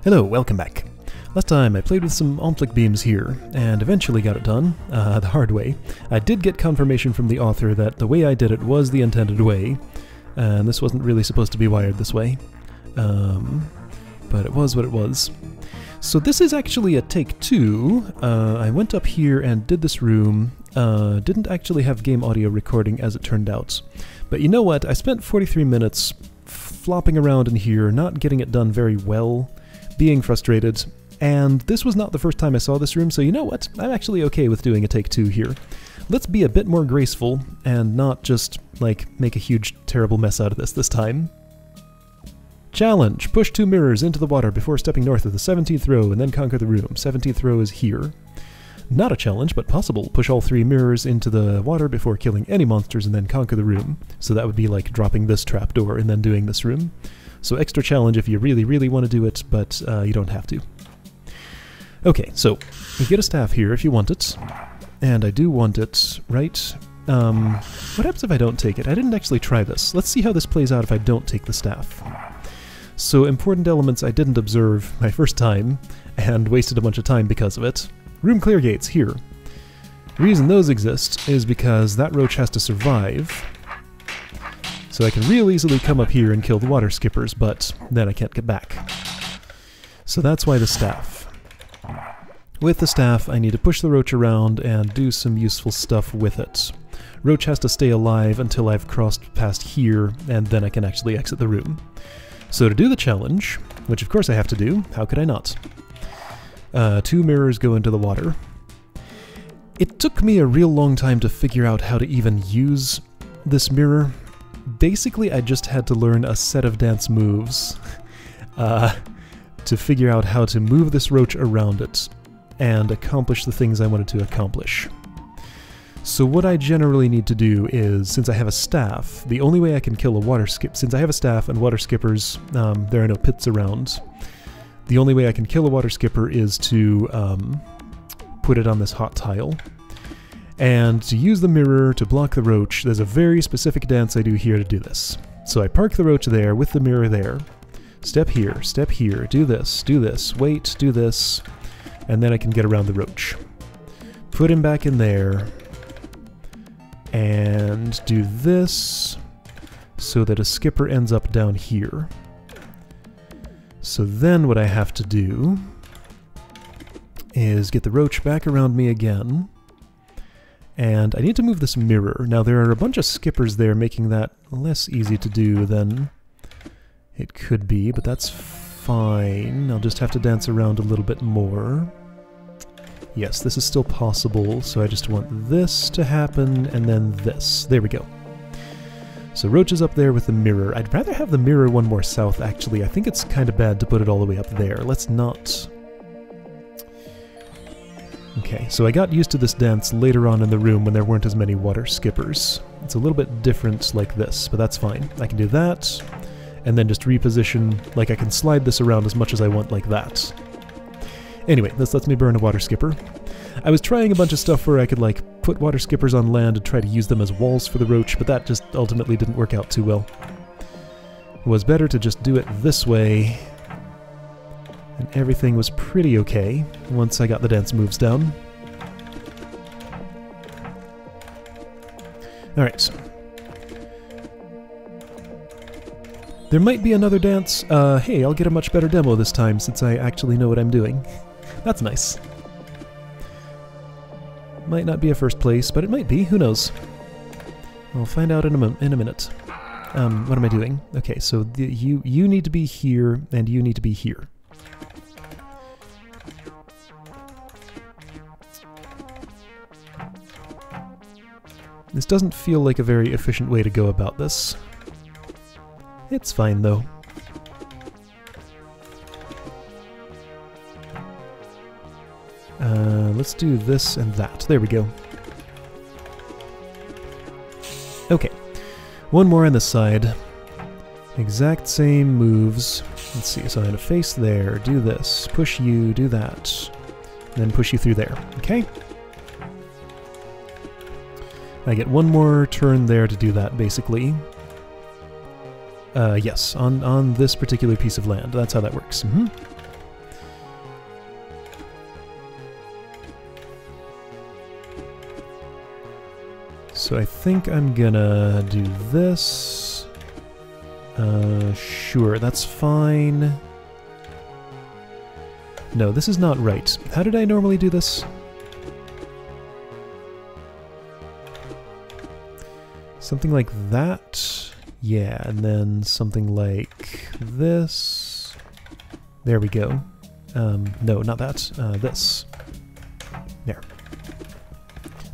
Hello, welcome back. Last time I played with some Omplic beams here, and eventually got it done, the hard way. I did get confirmation from the author that the way I did it was the intended way, and this wasn't really supposed to be wired this way. But it was what it was. So this is actually a take two. I went up here and did this room. Didn't actually have game audio recording as it turned out. But you know what? I spent 43 minutes flopping around in here, not getting it done very well, being frustrated, and this was not the first time I saw this room, so you know what? I'm actually okay with doing a take two here. Let's be a bit more graceful and not just, like, make a huge, terrible mess out of this time. Challenge! Push 2 mirrors into the water before stepping north of the 17th row and then conquer the room. 17th row is here. Not a challenge, but possible. Push all 3 mirrors into the water before killing any monsters and then conquer the room. So that would be like dropping this trapdoor and then doing this room. So extra challenge if you really, really want to do it, but you don't have to. Okay, so you get a staff here if you want it. And I do want it, right? What happens if I don't take it? I didn't actually try this. Let's see how this plays out if I don't take the staff. So important elements I didn't observe my first time, and wasted a bunch of time because of it. Room clear gates, here. The reason those exist is because that roach has to survive. So I can real easily come up here and kill the water skippers, but then I can't get back. So that's why the staff. With the staff, I need to push the roach around and do some useful stuff with it. Roach has to stay alive until I've crossed past here, and then I can actually exit the room. So to do the challenge, which of course I have to do, how could I not? 2 mirrors go into the water. It took me a real long time to figure out how to even use this mirror. Basically, I just had to learn a set of dance moves to figure out how to move this roach around it and accomplish the things I wanted to accomplish. So what I generally need to do is, since I have a staff, the only way I can kill a water skip, since I have a staff and water skippers, there are no pits around, the only way I can kill a water skipper is to put it on this hot tile. And to use the mirror to block the roach, there's a very specific dance I do here to do this. So I park the roach there with the mirror there, step here, do this, wait, do this, and then I can get around the roach. Put him back in there, and do this so that a skipper ends up down here. So then what I have to do is get the roach back around me again, and I need to move this mirror. Now there are a bunch of skippers there making that less easy to do than it could be, but that's fine. I'll just have to dance around a little bit more. Yes, this is still possible, so I just want this to happen, and then this. There we go. So roach is up there with the mirror. I'd rather have the mirror one more south, actually. I think it's kind of bad to put it all the way up there. Let's not... Okay, so I got used to this dance later on in the room when there weren't as many water skippers. It's a little bit different like this, but that's fine. I can do that, and then just reposition, like I can slide this around as much as I want like that. Anyway, this lets me burn a water skipper. I was trying a bunch of stuff where I could, like, put water skippers on land and try to use them as walls for the roach, but that just ultimately didn't work out too well. It was better to just do it this way, and everything was pretty okay once I got the dance moves down. Alright. There might be another dance. Hey, I'll get a much better demo this time since I actually know what I'm doing. That's nice. Might not be a first place, but it might be. Who knows? I'll find out in a minute. What am I doing? Okay, so you need to be here, and you need to be here. This doesn't feel like a very efficient way to go about this. It's fine, though. Let's do this and that. There we go. Okay. One more on this side. Exact same moves. Let's see, so I'm going to face there, do this, push you, do that, and then push you through there. Okay? I get one more turn there to do that, basically. Yes, on this particular piece of land. That's how that works. So I think I'm gonna do this. Sure, that's fine. No, this is not right. How did I normally do this? Something like that. Yeah, and then something like this. There we go. No, not that. This. There.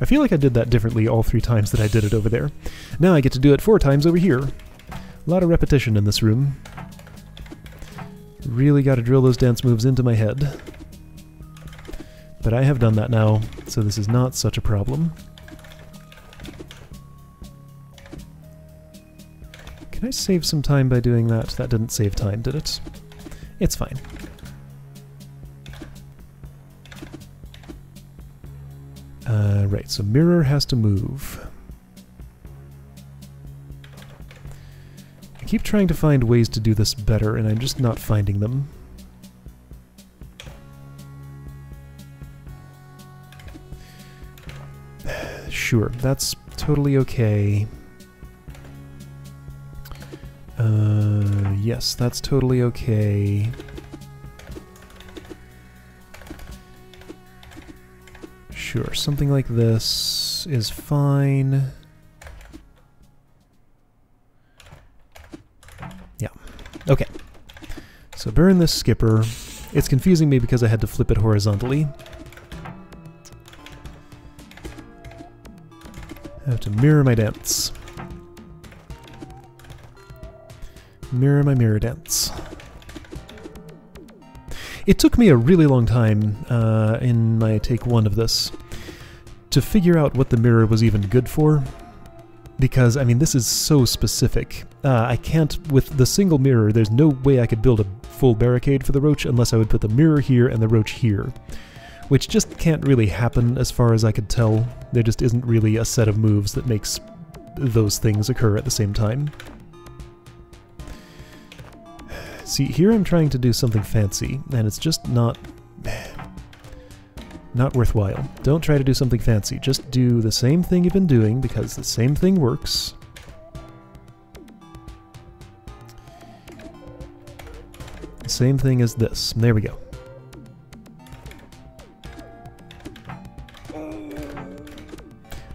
I feel like I did that differently all 3 times that I did it over there. Now I get to do it 4 times over here. A lot of repetition in this room. Really got to drill those dance moves into my head. But I have done that now, so this is not such a problem. Can I save some time by doing that? That didn't save time, did it? It's fine. Right, so mirror has to move. I keep trying to find ways to do this better, and I'm just not finding them. Sure, that's totally okay. Yes, that's totally okay. Sure, something like this is fine. Yeah, okay. So burn this skipper. It's confusing me because I had to flip it horizontally. I have to mirror my dance. Mirror my mirror dance. It took me a really long time in my take 1 of this to figure out what the mirror was even good for. Because, I mean, this is so specific. I can't, with the single mirror, there's no way I could build a full barricade for the roach unless I would put the mirror here and the roach here. Which just can't really happen as far as I could tell. There just isn't really a set of moves that makes those things occur at the same time. See, here I'm trying to do something fancy, and it's just not worthwhile. Don't try to do something fancy. Just do the same thing you've been doing, because the same thing works. The same thing as this. There we go.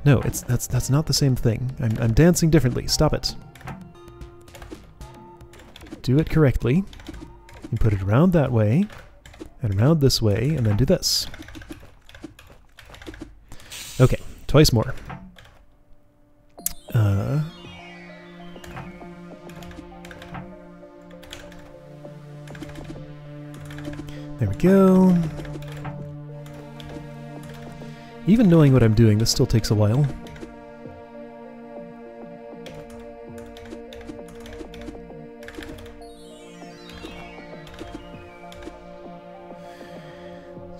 No, that's not the same thing. I'm dancing differently. Stop it. Do it correctly. You put it around that way, and around this way, and then do this. Okay, twice more. There we go. Even knowing what I'm doing, this still takes a while.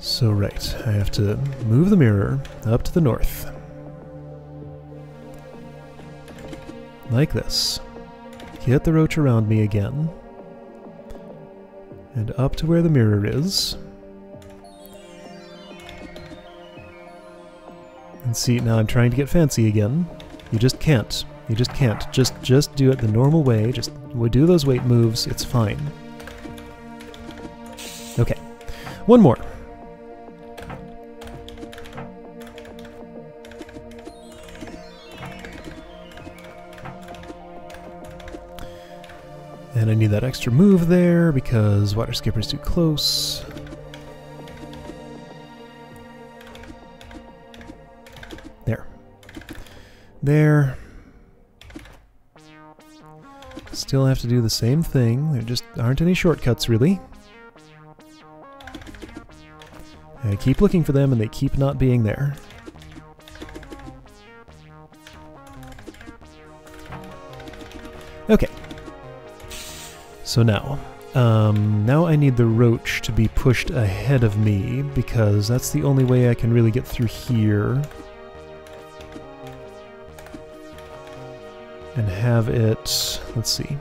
So right, I have to move the mirror up to the north. Like this. Get the roach around me again. And up to where the mirror is. And see, now I'm trying to get fancy again. You just can't. You just can't. Just do it the normal way. Just do those weight moves. It's fine. Okay. One more. And I need that extra move there because water skipper's too close. There. There. Still have to do the same thing. There just aren't any shortcuts, really. I keep looking for them and they keep not being there. Okay. So now, now I need the roach to be pushed ahead of me, because that's the only way I can really get through here. And have it... let's see.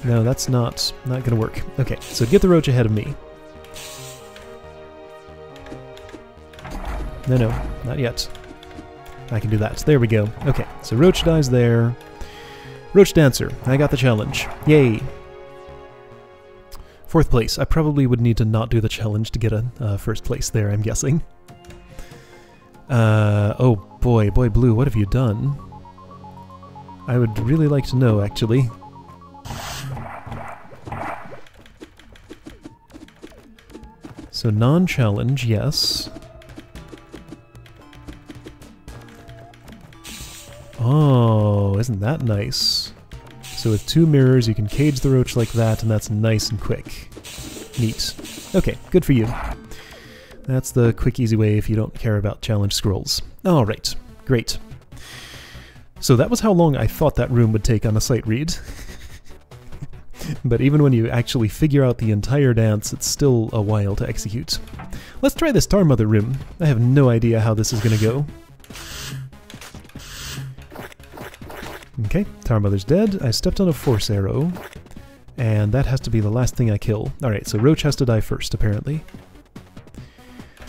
No, that's not gonna work. Okay, so get the roach ahead of me. No, not yet. I can do that. There we go. Okay, so Roach dies there. Roach Dancer. I got the challenge. Yay! 4th place. I probably would need to not do the challenge to get a 1st place there, I'm guessing. Oh boy, Boy Blue, what have you done? I would really like to know, actually. So non-challenge, yes. Oh, isn't that nice? So with 2 mirrors, you can cage the roach like that, and that's nice and quick. Neat. Okay, good for you. That's the quick, easy way if you don't care about challenge scrolls. Alright, great. So that was how long I thought that room would take on a sight read. But even when you actually figure out the entire dance, it's still a while to execute. Let's try this Tar Mother room. I have no idea how this is going to go. Okay, Tar Mother's dead. I stepped on a force arrow, and that has to be the last thing I kill. Alright, so Roach has to die first, apparently.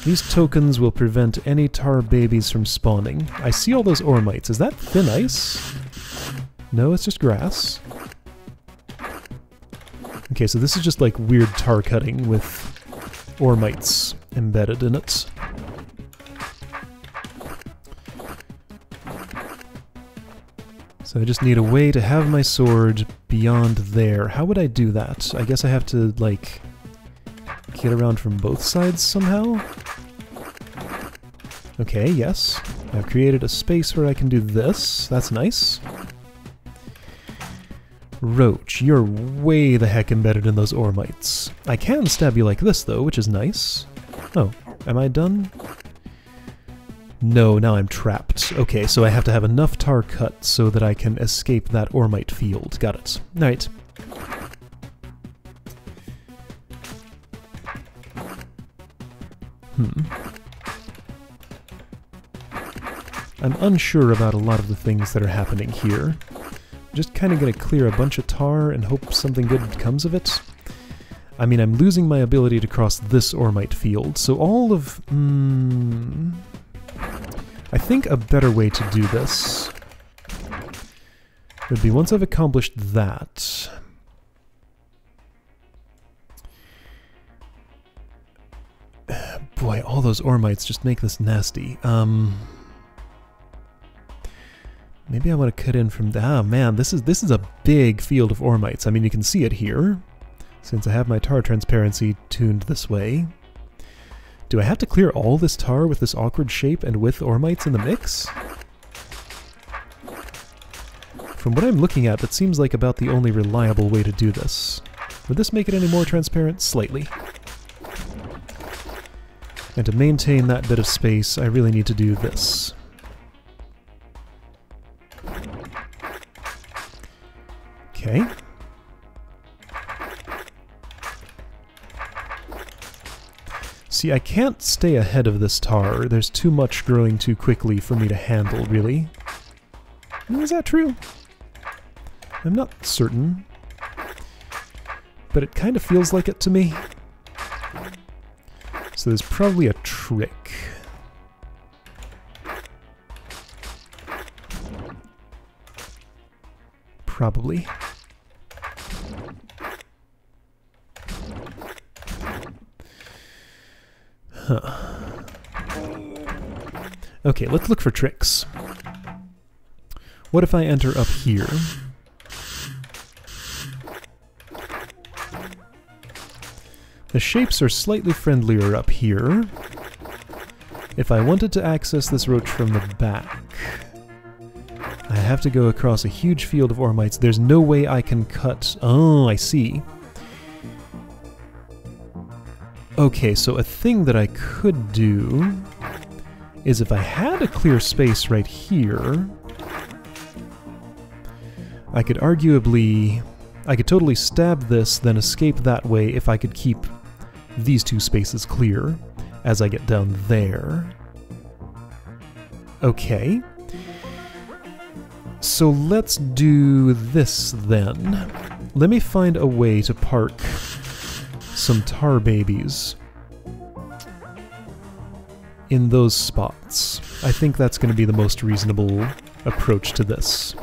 These tokens will prevent any tar babies from spawning. I see all those ore mites. Is that thin ice? No, it's just grass. Okay, so this is just like weird tar cutting with ore mites embedded in it. So I just need a way to have my sword beyond there. How would I do that? I guess I have to, like, get around from both sides somehow? Okay, yes. I've created a space where I can do this. That's nice. Roach, you're way the heck embedded in those ore mites. I can stab you like this, though, which is nice. Oh, am I done? No, now I'm trapped. Okay, so I have to have enough tar cut so that I can escape that oremite field. Got it. Alright. I'm unsure about a lot of the things that are happening here. Just kind of gonna clear a bunch of tar and hope something good comes of it. I mean, I'm losing my ability to cross this oremite field, so all of... I think a better way to do this would be once I've accomplished that... Boy, all those oremites just make this nasty. Maybe I want to cut in from... Ah, man, this is a big field of oremites. I mean, you can see it here, since I have my tar transparency tuned this way. Do I have to clear all this tar with this awkward shape and with oremites in the mix? From what I'm looking at, that seems like about the only reliable way to do this. Would this make it any more transparent? Slightly. And to maintain that bit of space, I really need to do this. Okay. See, I can't stay ahead of this tar. There's too much growing too quickly for me to handle, really. Is that true? I'm not certain. But it kind of feels like it to me. So there's probably a trick. Probably. Huh. Okay, let's look for tricks. What if I enter up here? The shapes are slightly friendlier up here. If I wanted to access this roach from the back, I have to go across a huge field of oremites. There's no way I can cut... Oh, I see. Okay, so a thing that I could do is if I had a clear space right here, I could arguably... I could totally stab this, then escape that way if I could keep these two spaces clear as I get down there. Okay. So let's do this then. Let me find a way to park some tar babies in those spots. I think that's going to be the most reasonable approach to this.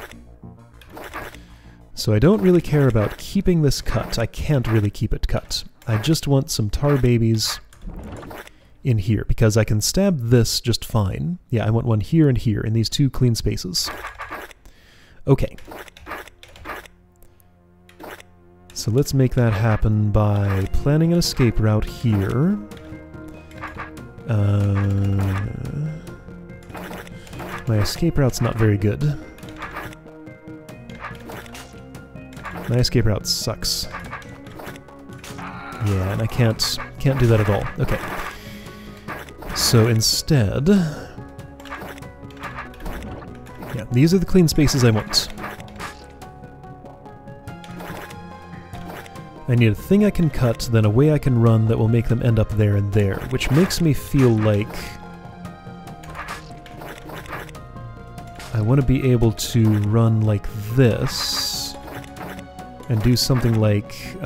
So I don't really care about keeping this cut. I can't really keep it cut. I just want some tar babies in here, because I can stab this just fine. Yeah, I want one here and here, in these two clean spaces. Okay. So let's make that happen by planning an escape route here. My escape route's not very good. My escape route sucks. Yeah, and I can't do that at all. Okay. So instead... yeah, these are the clean spaces I want. I need a thing I can cut, then a way I can run that will make them end up there and there, which makes me feel like I want to be able to run like this and do something like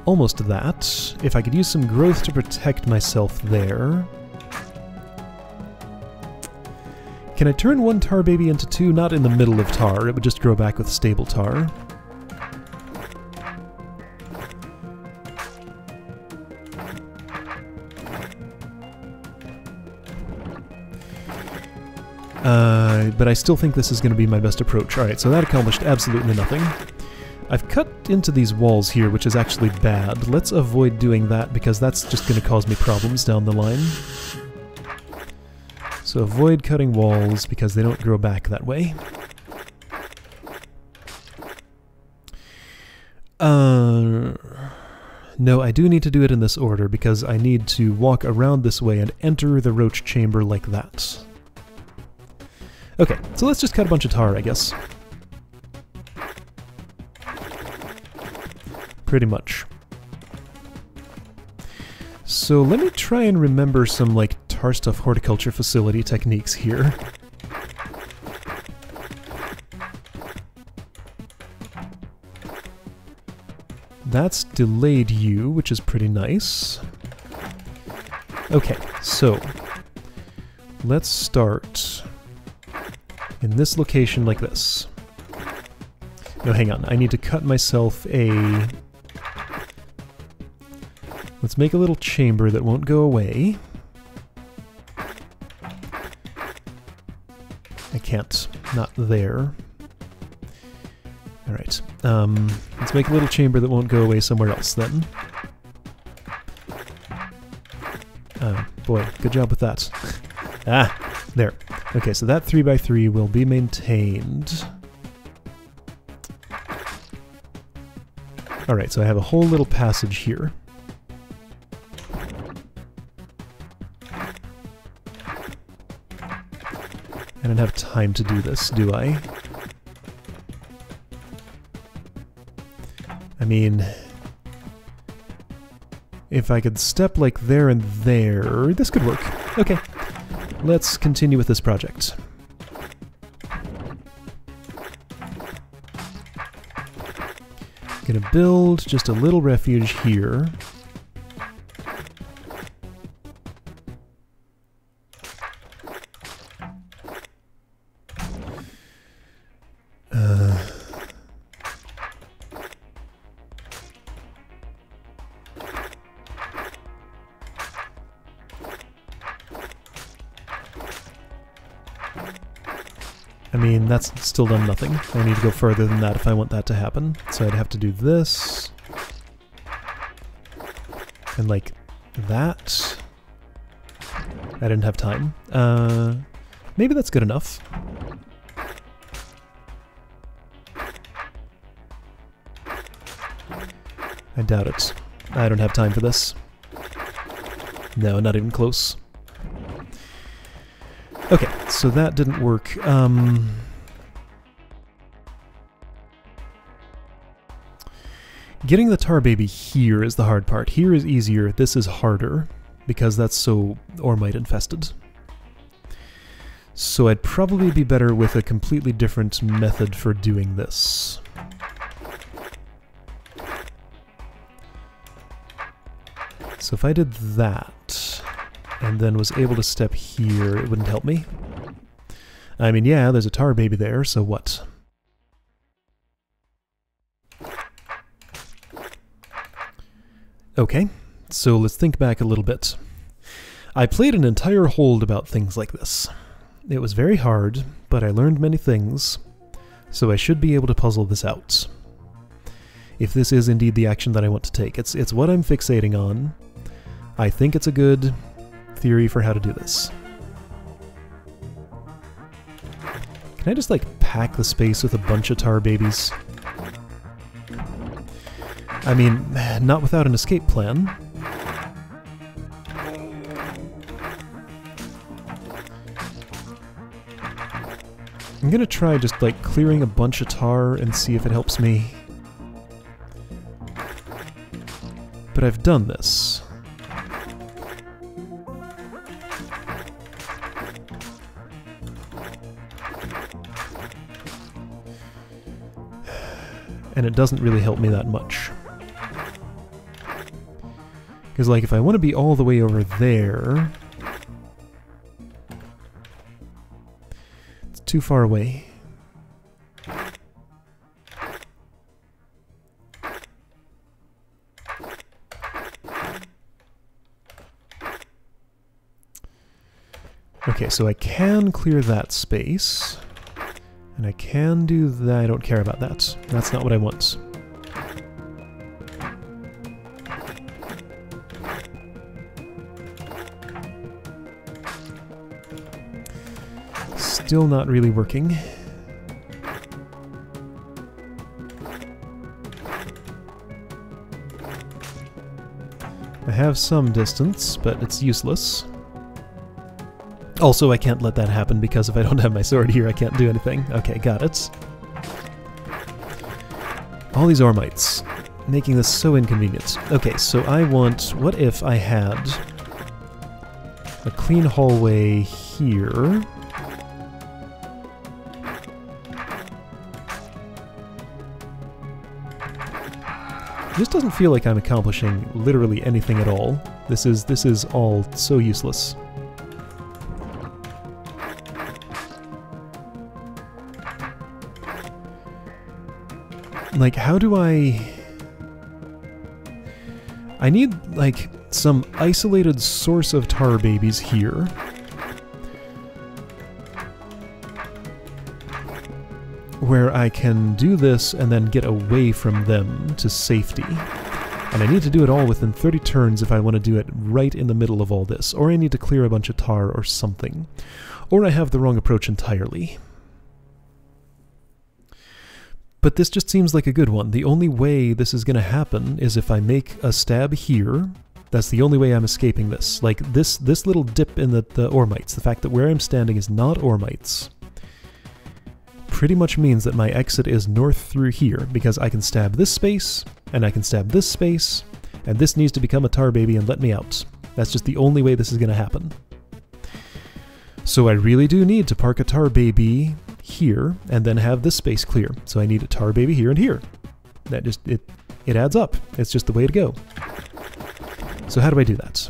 almost that. If I could use some growth to protect myself there. Can I turn one tar baby into two? Not in the middle of tar, it would just grow back with stable tar. But I still think this is going to be my best approach. Alright, so that accomplished absolutely nothing. I've cut into these walls here, which is actually bad. Let's avoid doing that, because that's just going to cause me problems down the line. So avoid cutting walls, because they don't grow back that way. No, I do need to do it in this order, because I need to walk around this way and enter the roach chamber like that. Okay, so let's just cut a bunch of tar, I guess. Pretty much. So let me try and remember some, like, tar stuff horticulture facility techniques here. That's delayed you, which is pretty nice. Okay, so let's start in this location like this. No, hang on. I need to cut myself a... let's make a little chamber that won't go away. I can't. Not there. Alright. Let's make a little chamber that won't go away somewhere else then. Oh, boy. Good job with that. Ah! There. Okay, so that 3x3 will be maintained. Alright, so I have a whole little passage here. I don't have time to do this, do I? I mean, if I could step like there and there, this could work. Okay, let's continue with this project. Gonna build just a little refuge here. I mean, that's still done nothing. I need to go further than that if I want that to happen. So I'd have to do this. And like that. I didn't have time. Maybe that's good enough. I doubt it. I don't have time for this. No, not even close. Okay, so that didn't work. Getting the tar baby here is the hard part. Here is easier, this is harder, because that's so ormite infested. So I'd probably be better with a completely different method for doing this. So if I did that... and then was able to step here, it wouldn't help me. I mean, yeah, there's a tar baby there, so what? Okay, so let's think back a little bit. I played an entire hold about things like this. It was very hard, but I learned many things, so I should be able to puzzle this out. If this is indeed the action that I want to take. It's what I'm fixating on. I think it's a good theory for how to do this. Can I just, like, pack the space with a bunch of tar babies? I mean, not without an escape plan. I'm gonna try just, like, clearing a bunch of tar and see if it helps me. But I've done this. And it doesn't really help me that much. Because, like, if I want to be all the way over there... it's too far away. Okay, so I can clear that space. And I can do that. I don't care about that. That's not what I want. Still not really working. I have some distance, but it's useless. Also, I can't let that happen because if I don't have my sword here, I can't do anything. Okay, got it. All these Ormites, making this so inconvenient. Okay, so I want... what if I had a clean hallway here? This doesn't feel like I'm accomplishing literally anything at all. This is all so useless. Like, how do I need, like, some isolated source of tar babies here. Where I can do this and then get away from them to safety. And I need to do it all within 30 turns if I want to do it right in the middle of all this. Or I need to clear a bunch of tar or something. Or I have the wrong approach entirely. But this just seems like a good one. The only way this is going to happen is if I make a stab here. That's the only way I'm escaping this. Like, this little dip in the Ormites, the fact that where I'm standing is not Ormites, pretty much means that my exit is north through here, because I can stab this space, and I can stab this space, and this needs to become a tar baby and let me out. That's just the only way this is going to happen. So I really do need to park a tar baby here, and then have this space clear. So I need a tar baby here and here. That just, it adds up. It's just the way to go. So how do I do that?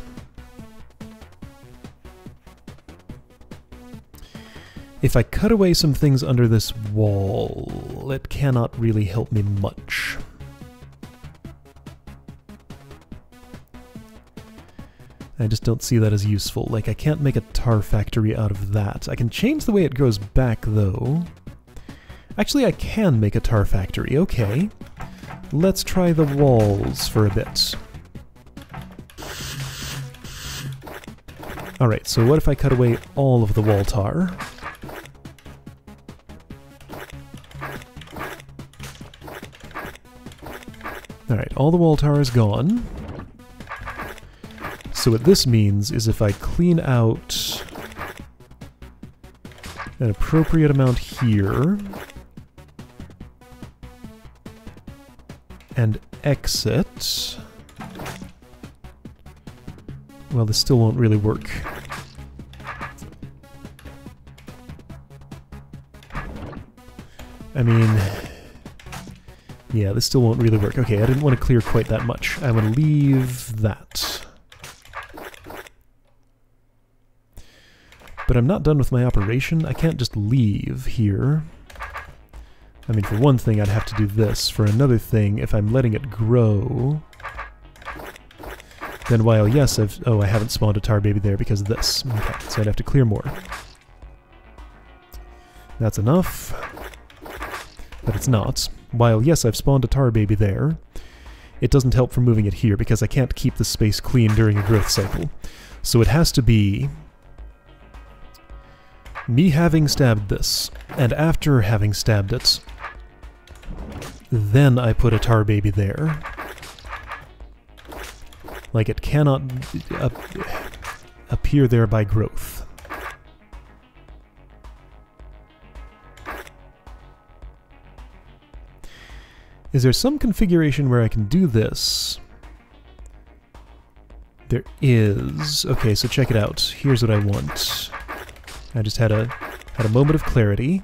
If I cut away some things under this wall, it cannot really help me much. I just don't see that as useful. Like, I can't make a tar factory out of that. I can change the way it goes back, though. Actually, I can make a tar factory. Okay. Let's try the walls for a bit. Alright, so what if I cut away all of the wall tar? Alright, all the wall tar is gone. So what this means is if I clean out an appropriate amount here and exit, well, this still won't really work. I mean, yeah, this still won't really work. Okay, I didn't want to clear quite that much. I want to leave that. But I'm not done with my operation. I can't just leave here. I mean, for one thing, I'd have to do this. For another thing, if I'm letting it grow... Then while, yes, oh, I haven't spawned a tar baby there because of this. Okay, so I'd have to clear more. That's enough. But it's not. While, yes, I've spawned a tar baby there, it doesn't help for moving it here because I can't keep the space clean during a growth cycle. So it has to be me having stabbed this, and after having stabbed it, then I put a tar baby there. Like, it cannot appear there by growth. Is there some configuration where I can do this? There is. Okay, so check it out. Here's what I want. I just had a moment of clarity.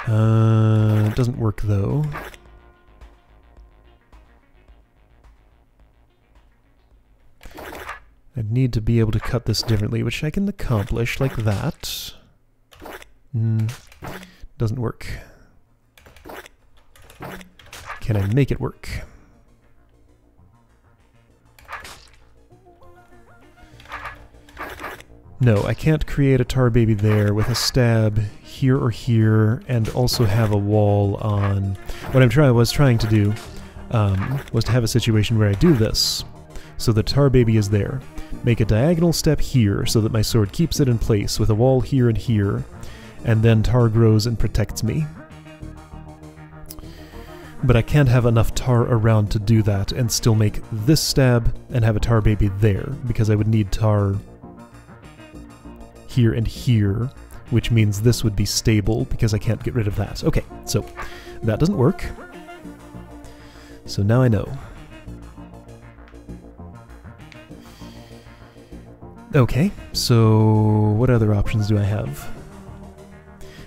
It doesn't work though. I'd need to be able to cut this differently, which I can accomplish like that. Doesn't work. Can I make it work? No, I can't create a tar baby there with a stab here or here, and also have a wall on... What I was trying to do was to have a situation where I do this, so the tar baby is there. Make a diagonal step here so that my sword keeps it in place with a wall here and here, and then tar grows and protects me. But I can't have enough tar around to do that and still make this stab and have a tar baby there, because I would need tar here and here, which means this would be stable because I can't get rid of that. Okay, so that doesn't work. So now I know. Okay, so what other options do I have?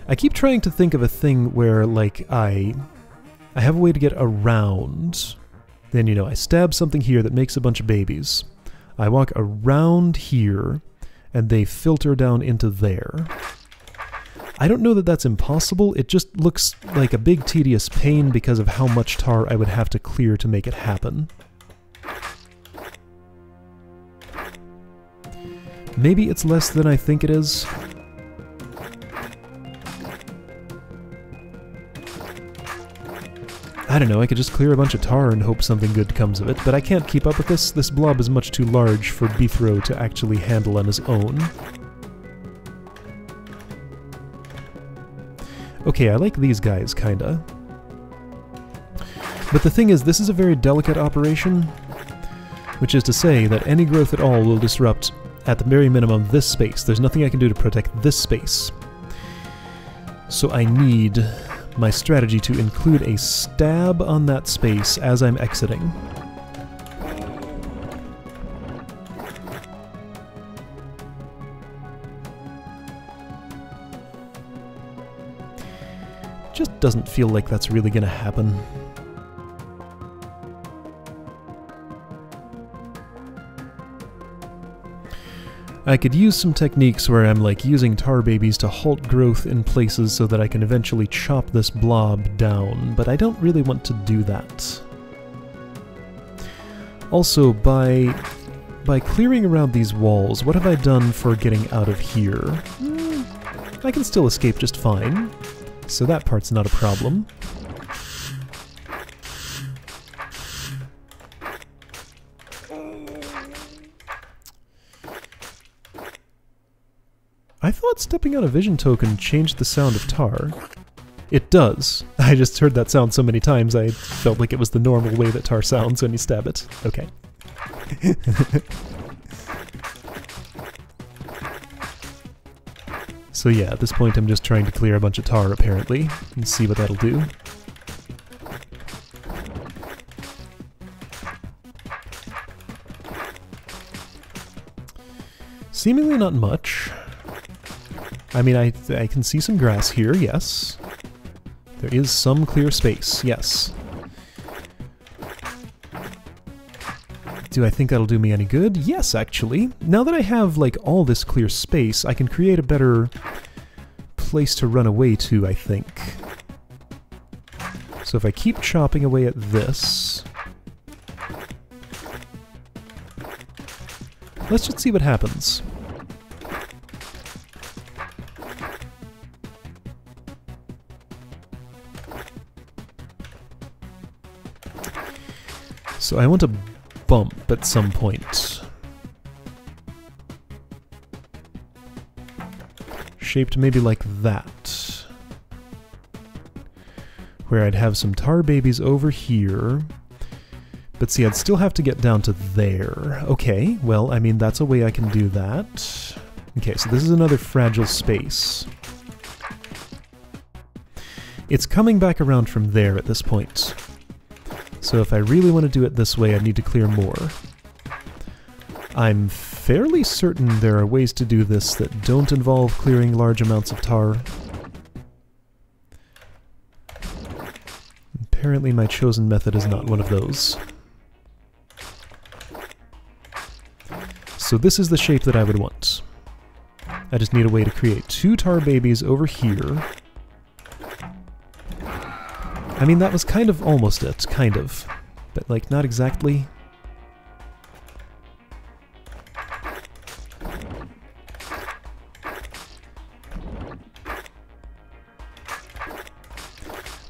I keep trying to think of a thing where, like, I have a way to get around. Then, you know, I stab something here that makes a bunch of babies. I walk around here, and they filter down into there. I don't know that that's impossible, it just looks like a big tedious pain because of how much tar I would have to clear to make it happen. Maybe it's less than I think it is. I don't know, I could just clear a bunch of tar and hope something good comes of it, but I can't keep up with this. This blob is much too large for Beathrow to actually handle on his own. Okay, I like these guys, kinda. But the thing is, this is a very delicate operation, which is to say that any growth at all will disrupt, at the very minimum, this space. There's nothing I can do to protect this space. So I need my strategy to include a stab on that space as I'm exiting. Just doesn't feel like that's really gonna happen. I could use some techniques where I'm like using tar babies to halt growth in places so that I can eventually chop this blob down, but I don't really want to do that. Also, by clearing around these walls, what have I done for getting out of here? I can still escape just fine, so that part's not a problem. I thought stepping on a vision token changed the sound of tar. It does. I just heard that sound so many times I felt like it was the normal way that tar sounds when you stab it. Okay. So yeah, at this point I'm just trying to clear a bunch of tar apparently, and see what that'll do. Seemingly not much. I mean, I can see some grass here, yes. There is some clear space, yes. Do I think that'll do me any good? Yes, actually. Now that I have, like, all this clear space, I can create a better place to run away to, I think. So if I keep chopping away at this... Let's just see what happens. So I want a bump at some point. Shaped maybe like that. Where I'd have some tar babies over here. But see, I'd still have to get down to there. Okay, well, I mean, that's a way I can do that. Okay, so this is another fragile space. It's coming back around from there at this point. So if I really want to do it this way, I need to clear more. I'm fairly certain there are ways to do this that don't involve clearing large amounts of tar. Apparently my chosen method is not one of those. So this is the shape that I would want. I just need a way to create 2 tar babies over here. I mean, that was kind of almost it, kind of. But, like, not exactly.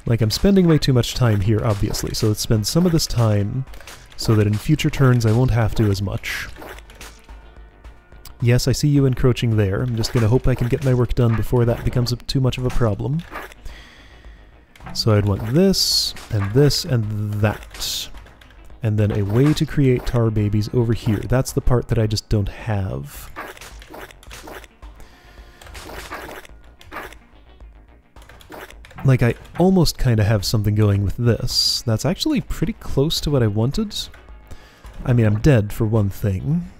Like, I'm spending way too much time here, obviously, so let's spend some of this time so that in future turns I won't have to as much. Yes, I see you encroaching there. I'm just gonna hope I can get my work done before that becomes too much of a problem. So I'd want this, and that. And then a way to create tar babies over here. That's the part that I just don't have. Like, I almost kind of have something going with this. That's actually pretty close to what I wanted. I mean, I'm dead for one thing.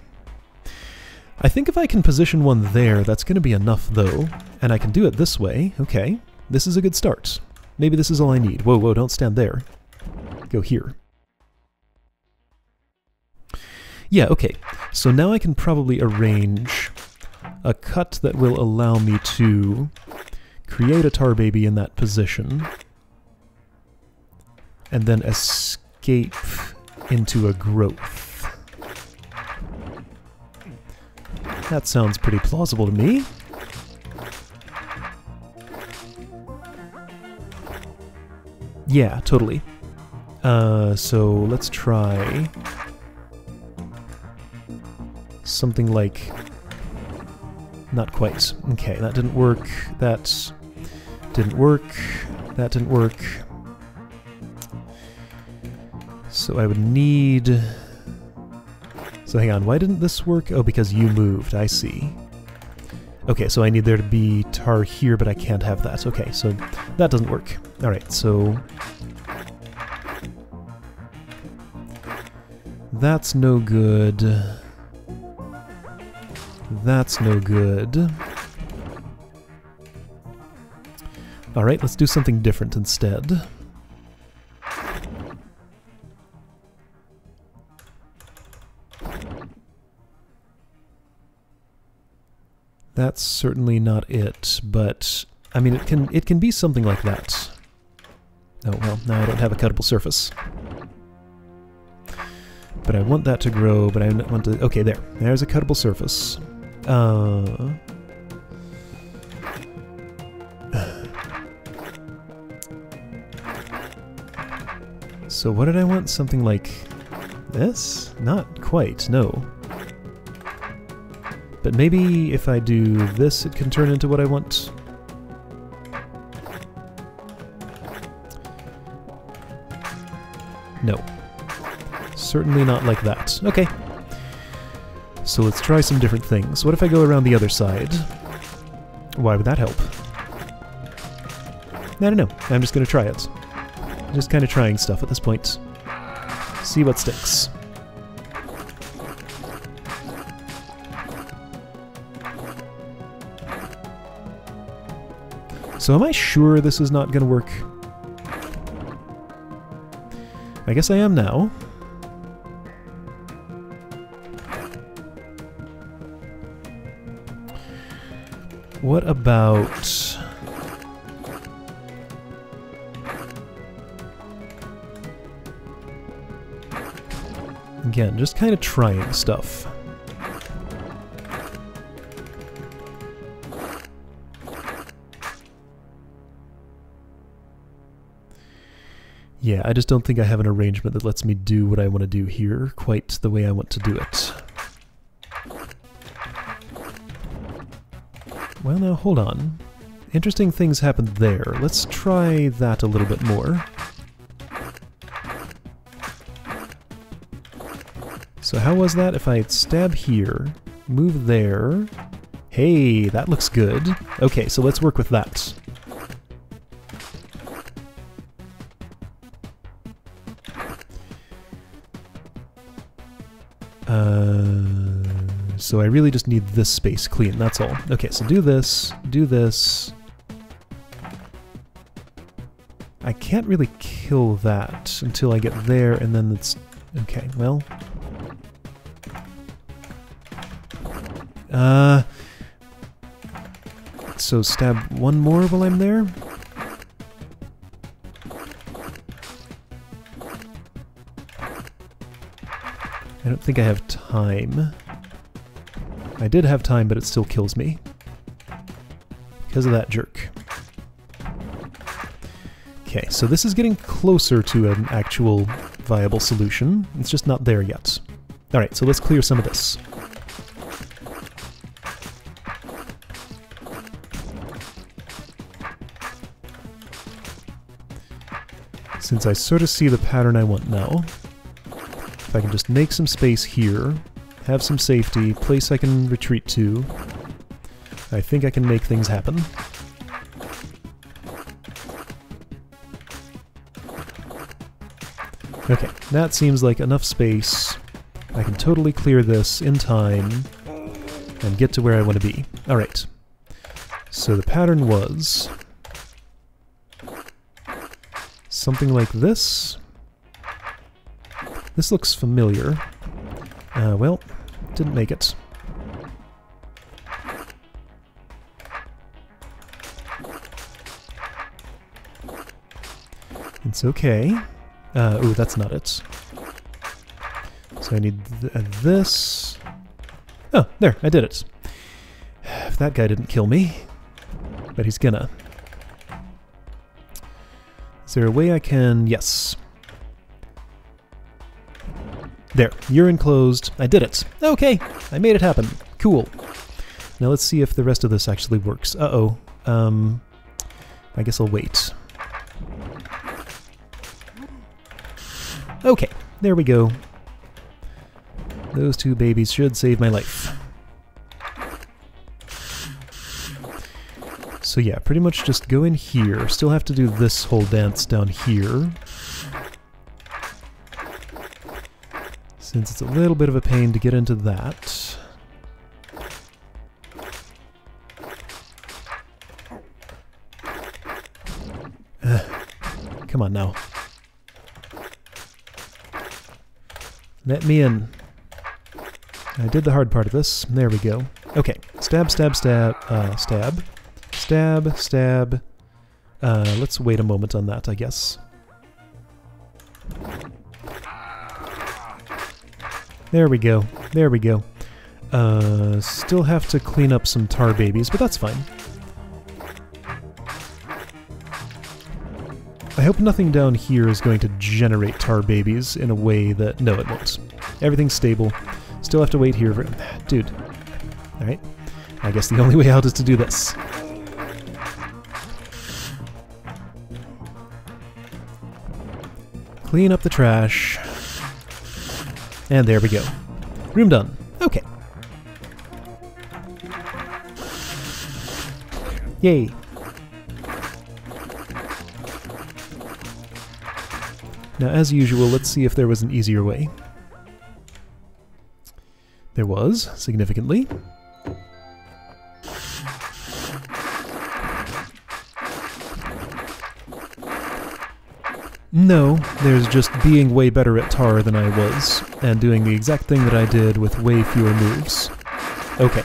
I think if I can position one there, that's going to be enough, though. And I can do it this way. Okay, this is a good start. Maybe this is all I need. Whoa, whoa, don't stand there. Go here. Yeah, okay. So now I can probably arrange a cut that will allow me to create a tar baby in that position. And then escape into a growth. That sounds pretty plausible to me. Yeah, totally. So let's try something like... Not quite. Okay, that didn't work. That didn't work. That didn't work. So I would need... So hang on, why didn't this work? Oh, because you moved, I see. Okay, so I need there to be tar here, but I can't have that. Okay, so that doesn't work. Alright, so... That's no good. That's no good. Alright, let's do something different instead. That's certainly not it, but I mean it can be something like that. Oh well, now I don't have a cuttable surface. But I want that to grow, but I want to... Okay, there. There's a cuttable surface. So what did I want? Something like this? Not quite, no. But maybe if I do this, it can turn into what I want. No. Certainly not like that. Okay. So let's try some different things. What if I go around the other side? Why would that help? I don't know. I'm just going to try it. Just kind of trying stuff at this point. See what sticks. So am I sure this is not going to work? I guess I am now. What about... Again, just kind of trying stuff. Yeah, I just don't think I have an arrangement that lets me do what I want to do here quite the way I want to do it. Well, now, hold on. Interesting things happened there. Let's try that a little bit more. So how was that? If I stab here, move there... Hey, that looks good. Okay, so let's work with that. So I really just need this space clean, that's all. Okay, so do this, do this. I can't really kill that until I get there, and then it's... Okay, well... So stab one more while I'm there? I don't think I have time. I did have time, but it still kills me. Because of that jerk. Okay, so this is getting closer to an actual viable solution. It's just not there yet. Alright, so let's clear some of this. Since I sort of see the pattern I want now, if I can just make some space here, have some safety, place I can retreat to, I think I can make things happen. Okay, that seems like enough space. I can totally clear this in time and get to where I want to be. Alright, so the pattern was... something like this. This looks familiar. Well, didn't make it. It's okay. Ooh, that's not it. So I need this. Oh, there, I did it. If that guy didn't kill me, but he's gonna. Is there a way I can... Yes. There, you're enclosed. I did it. Okay, I made it happen. Cool. Now let's see if the rest of this actually works. Uh-oh. I guess I'll wait. Okay, there we go. Those two babies should save my life. So yeah, pretty much just go in here. Still have to do this whole dance down here. Since it's a little bit of a pain to get into that. Come on now. Let me in. I did the hard part of this. There we go. Okay. Stab, stab, stab. Stab. Stab, stab. Let's wait a moment on that, I guess. There we go. There we go. Still have to clean up some tar babies, but that's fine. I hope nothing down here is going to generate tar babies in a way that... No, it won't. Everything's stable. Still have to wait here for... Dude. Alright. I guess the only way out is to do this. Clean up the trash. And there we go. Room done. Okay. Yay. Now, as usual, let's see if there was an easier way. There was, significantly. No, there's just being way better at tar than I was, and doing the exact thing that I did with way fewer moves. Okay.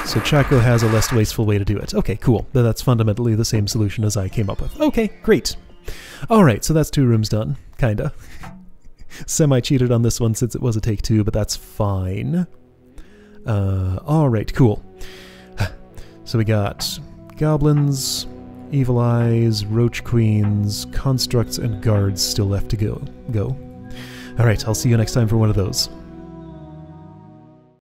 So Chaco has a less wasteful way to do it. Okay, cool. That's fundamentally the same solution as I came up with. Okay, great. Alright, so that's 2 rooms done. Kinda. Semi-cheated on this one since it was a take 2, but that's fine. Alright, cool. So we got goblins, evil eyes, roach queens, constructs, and guards still left to go. Alright, I'll see you next time for one of those.